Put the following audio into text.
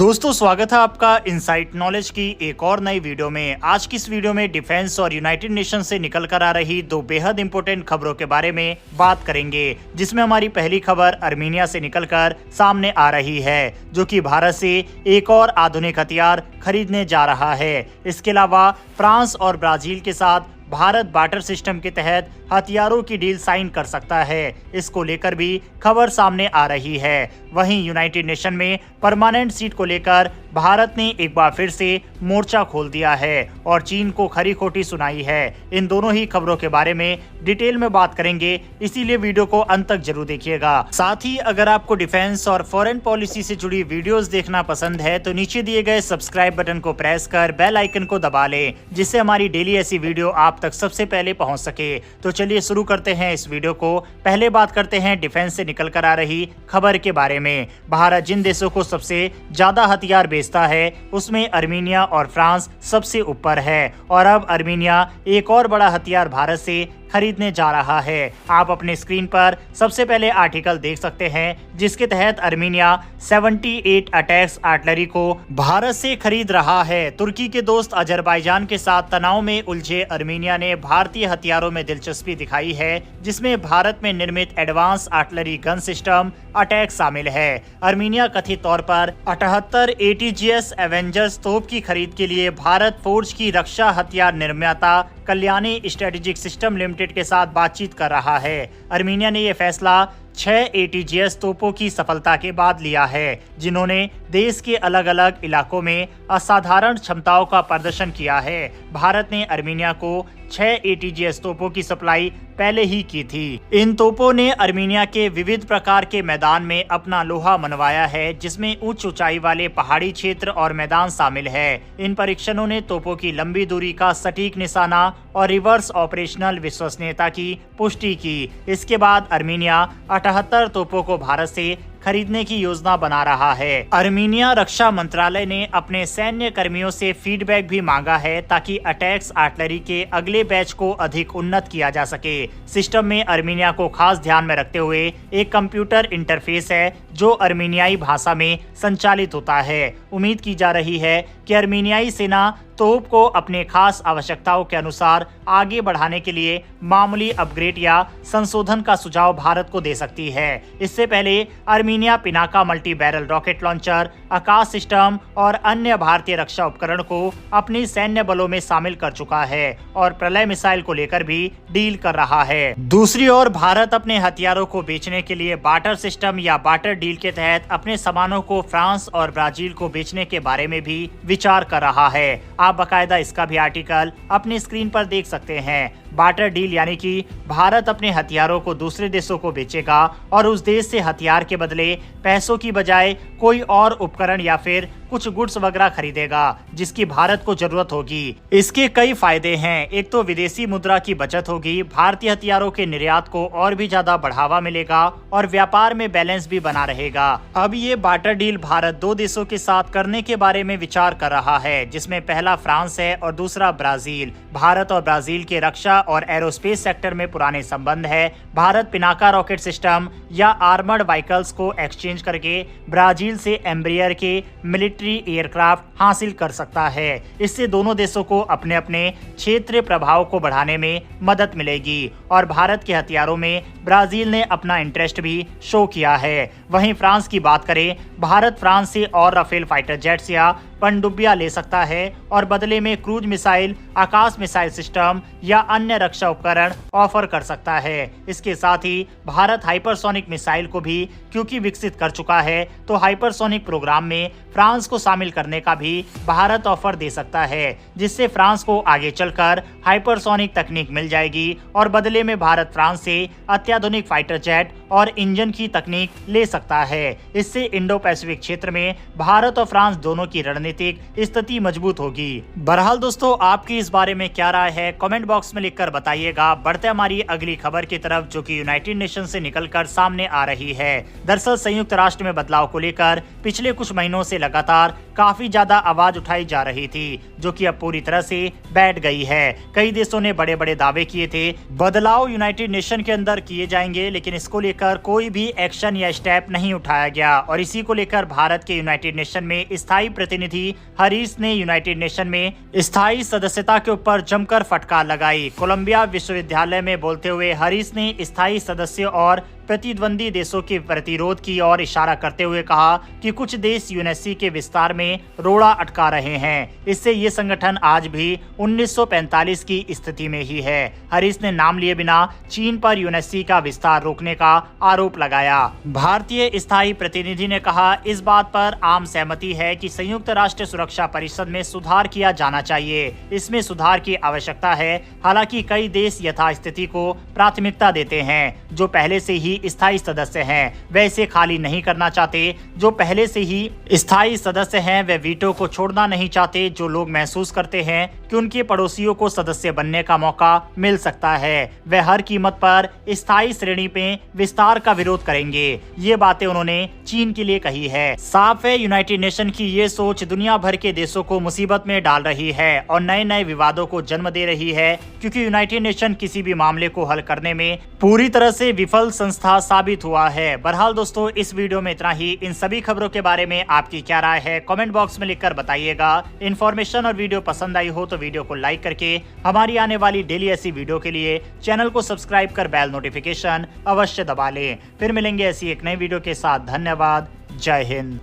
दोस्तों स्वागत है आपका इनसाइट नॉलेज की एक और नई वीडियो में। आज की इस वीडियो में डिफेंस और यूनाइटेड नेशन से निकल कर आ रही दो बेहद इंपॉर्टेंट खबरों के बारे में बात करेंगे, जिसमें हमारी पहली खबर आर्मीनिया से निकलकर सामने आ रही है, जो कि भारत से एक और आधुनिक हथियार खरीदने जा रहा है। इसके अलावा फ्रांस और ब्राजील के साथ भारत बार्टर सिस्टम के तहत हथियारों की डील साइन कर सकता है। इसको लेकर भी खबर सामने आ रही है। वहीं यूनाइटेड नेशन में परमानेंट सीट को लेकर भारत ने एक बार फिर से मोर्चा खोल दिया है और चीन को खरी खोटी सुनाई है। इन दोनों ही खबरों के बारे में डिटेल में बात करेंगे, इसीलिए वीडियो को अंत तक जरूर देखिएगा। साथ ही अगर आपको डिफेंस और फॉरेन पॉलिसी से जुड़ी वीडियोस देखना पसंद है तो नीचे दिए गए सब्सक्राइब बटन को प्रेस कर बेल आइकन को दबा लें, जिससे हमारी डेली ऐसी वीडियो आप तक सबसे पहले पहुंच सके। तो चलिए शुरू करते हैं इस वीडियो को। पहले बात करते हैं डिफेंस से निकल कर आ रही खबर के बारे में। भारत जिन देशों को सबसे ज्यादा हथियार बेचता है उसमें आर्मीनिया और फ्रांस सबसे ऊपर है, और अब आर्मीनिया एक और बड़ा हथियार भारत से खरीदने जा रहा है। आप अपने स्क्रीन पर सबसे पहले आर्टिकल देख सकते हैं, जिसके तहत आर्मीनिया 78 अटैक्स आर्टिलरी को भारत से खरीद रहा है। तुर्की के दोस्त अजरबैजान के साथ तनाव में उलझे आर्मीनिया ने भारतीय हथियारों में दिलचस्पी दिखाई है, जिसमें भारत में निर्मित advance artillery gun system attack शामिल है। आर्मीनिया कथित तौर पर 78 ATGS एवेंजर्स तोप की खरीद के लिए भारत फोर्ज की रक्षा हथियार निर्माता कल्याणी स्ट्रेटेजिक सिस्टम लिमिटेड के साथ बातचीत कर रहा है। आर्मीनिया ने यह फैसला 6 ATGS तोपों की सफलता के बाद लिया है, जिन्होंने देश के अलग अलग इलाकों में असाधारण क्षमताओं का प्रदर्शन किया है। भारत ने आर्मीनिया को 6 ATGS तोपों की सप्लाई पहले ही की थी। इन तोपों ने आर्मीनिया के विविध प्रकार के मैदान में अपना लोहा मनवाया है, जिसमें उच्च ऊंचाई वाले पहाड़ी क्षेत्र और मैदान शामिल है। इन परीक्षणों ने तोपों की लंबी दूरी का सटीक निशाना और रिवर्स ऑपरेशनल विश्वसनीयता की पुष्टि की। इसके बाद आर्मीनिया 78 तोपों को भारत से खरीदने की योजना बना रहा है। आर्मीनिया रक्षा मंत्रालय ने अपने सैन्य कर्मियों से फीडबैक भी मांगा है, ताकि अटैक्स आर्टिलरी के अगले बैच को अधिक उन्नत किया जा सके। सिस्टम में आर्मीनिया को खास ध्यान में रखते हुए एक कंप्यूटर इंटरफेस है, जो आर्मीनियाई भाषा में संचालित होता है। उम्मीद की जा रही है कि आर्मीनियाई सेना तोप को अपने खास आवश्यकताओं के अनुसार आगे बढ़ाने के लिए मामूली अपग्रेड या संशोधन का सुझाव भारत को दे सकती है। इससे पहले Armenia Pinaka multi barrel rocket launcher, Akash system और अन्य भारतीय रक्षा उपकरण को अपनी सैन्य बलों में शामिल कर चुका है और प्रलय मिसाइल को लेकर भी डील कर रहा है। दूसरी ओर भारत अपने हथियारों को बेचने के लिए बार्टर सिस्टम या बार्टर डील के तहत अपने सामानों को फ्रांस और ब्राजील को बेचने के बारे में भी विचार कर रहा है। आप बाकायदा इसका भी आर्टिकल अपनी स्क्रीन पर देख सकते हैं। बार्टर डील यानी कि भारत अपने हथियारों को दूसरे देशों को बेचेगा और उस देश से हथियार के बदले पैसों की बजाय कोई और उपकरण या फिर कुछ गुड्स वगैरह खरीदेगा, जिसकी भारत को जरूरत होगी। इसके कई फायदे हैं। एक तो विदेशी मुद्रा की बचत होगी, भारतीय हथियारों के निर्यात को और भी ज्यादा बढ़ावा मिलेगा और व्यापार में बैलेंस भी बना रहेगा। अब ये बार्टर डील भारत दो देशों के साथ करने के बारे में विचार कर रहा है, जिसमें पहला फ्रांस है और दूसरा ब्राजील। भारत और ब्राजील के रक्षा और एरोस्पेस सेक्टर में पुराने संबंध है। भारत पिनाका रॉकेट सिस्टम या आर्मर्ड व्हीकल्स को एक्सचेंज करके ब्राजील से एम्ब्रियर के मिलिट्री एयरक्राफ्ट हासिल कर सकता है। इससे दोनों देशों को अपने अपने क्षेत्रीय प्रभाव को बढ़ाने में मदद मिलेगी और भारत के हथियारों में ब्राजील ने अपना इंटरेस्ट भी शो किया है। वहीं फ्रांस की बात करें, भारत फ्रांस से और राफेल फाइटर जेट्स या पनडुब्बियां ले सकता है और बदले में क्रूज मिसाइल, आकाश मिसाइल सिस्टम या अन्य रक्षा उपकरण ऑफर कर सकता है। इसके साथ ही भारत हाइपरसोनिक मिसाइल को भी क्योंकि विकसित कर चुका है, तो हाइपरसोनिक प्रोग्राम में फ्रांस को शामिल करने का भी भारत ऑफर दे सकता है, जिससे फ्रांस को आगे चलकर हाइपरसोनिक तकनीक मिल जाएगी और बदले में भारत फ्रांस से अत्याधुनिक फाइटर जेट और इंजन की तकनीक ले सकता है। इससे इंडो पैसिफिक क्षेत्र में भारत और फ्रांस दोनों की रणनीतिक स्थिति मजबूत होगी। बहरहाल दोस्तों, आपकी इस बारे में क्या राय है, कमेंट बॉक्स में लिखकर लेकर बताइएगा। बढ़ते हमारी अगली खबर की तरफ, जो कि यूनाइटेड नेशन से निकलकर सामने आ रही है। दरअसल संयुक्त राष्ट्र में बदलाव को लेकर पिछले कुछ महीनों से लगातार काफी ज्यादा आवाज उठाई जा रही थी, जो कि अब पूरी तरह से बैठ गई है। कई देशों ने बड़े बड़े दावे किए थे बदलाव यूनाइटेड नेशन के अंदर किए जाएंगे, लेकिन इसको लेकर कोई भी एक्शन या स्टेप नहीं उठाया गया। और इसी को लेकर भारत के यूनाइटेड नेशन में स्थायी प्रतिनिधि हरीश ने यूनाइटेड नेशन में स्थायी सदस्यता के ऊपर जमकर फटकार लगाई। कोलंबिया विश्वविद्यालय में बोलते हुए हरीश ने स्थायी सदस्य और प्रतिद्वंदी देशों के प्रतिरोध की ओर इशारा करते हुए कहा कि कुछ देश यूएनएससी के विस्तार में रोड़ा अटका रहे हैं। इससे ये संगठन आज भी 1945 की स्थिति में ही है। हरीश ने नाम लिए बिना चीन पर यूएनएससी का विस्तार रोकने का आरोप लगाया। भारतीय स्थायी प्रतिनिधि ने कहा, इस बात पर आम सहमति है कि संयुक्त राष्ट्र सुरक्षा परिषद में सुधार किया जाना चाहिए। इसमें सुधार की आवश्यकता है। हालांकि कई देश यथास्थिति को प्राथमिकता देते हैं। जो पहले से ही स्थायी सदस्य हैं वे इसे खाली नहीं करना चाहते। जो पहले से ही स्थायी सदस्य हैं वे वीटो को छोड़ना नहीं चाहते। जो लोग महसूस करते हैं कि उनके पड़ोसियों को सदस्य बनने का मौका मिल सकता है, वे हर कीमत पर स्थायी श्रेणी पे विस्तार का विरोध करेंगे। ये बातें उन्होंने चीन के लिए कही है। साफ है, यूनाइटेड नेशन की ये सोच दुनिया भर के देशों को मुसीबत में डाल रही है और नए नए विवादों को जन्म दे रही है, क्योंकि यूनाइटेड नेशन किसी भी मामले को हल करने में पूरी तरह से विफल संस्था साबित हुआ है। बहरहाल दोस्तों, इस वीडियो में इतना ही। इन सभी खबरों के बारे में आपकी क्या राय है, कमेंट बॉक्स में लिखकर बताइएगा। इन्फॉर्मेशन और वीडियो पसंद आई हो तो वीडियो को लाइक करके हमारी आने वाली डेली ऐसी वीडियो के लिए चैनल को सब्सक्राइब कर बेल नोटिफिकेशन अवश्य दबा लें। फिर मिलेंगे ऐसी एक नई वीडियो के साथ। धन्यवाद। जय हिंद।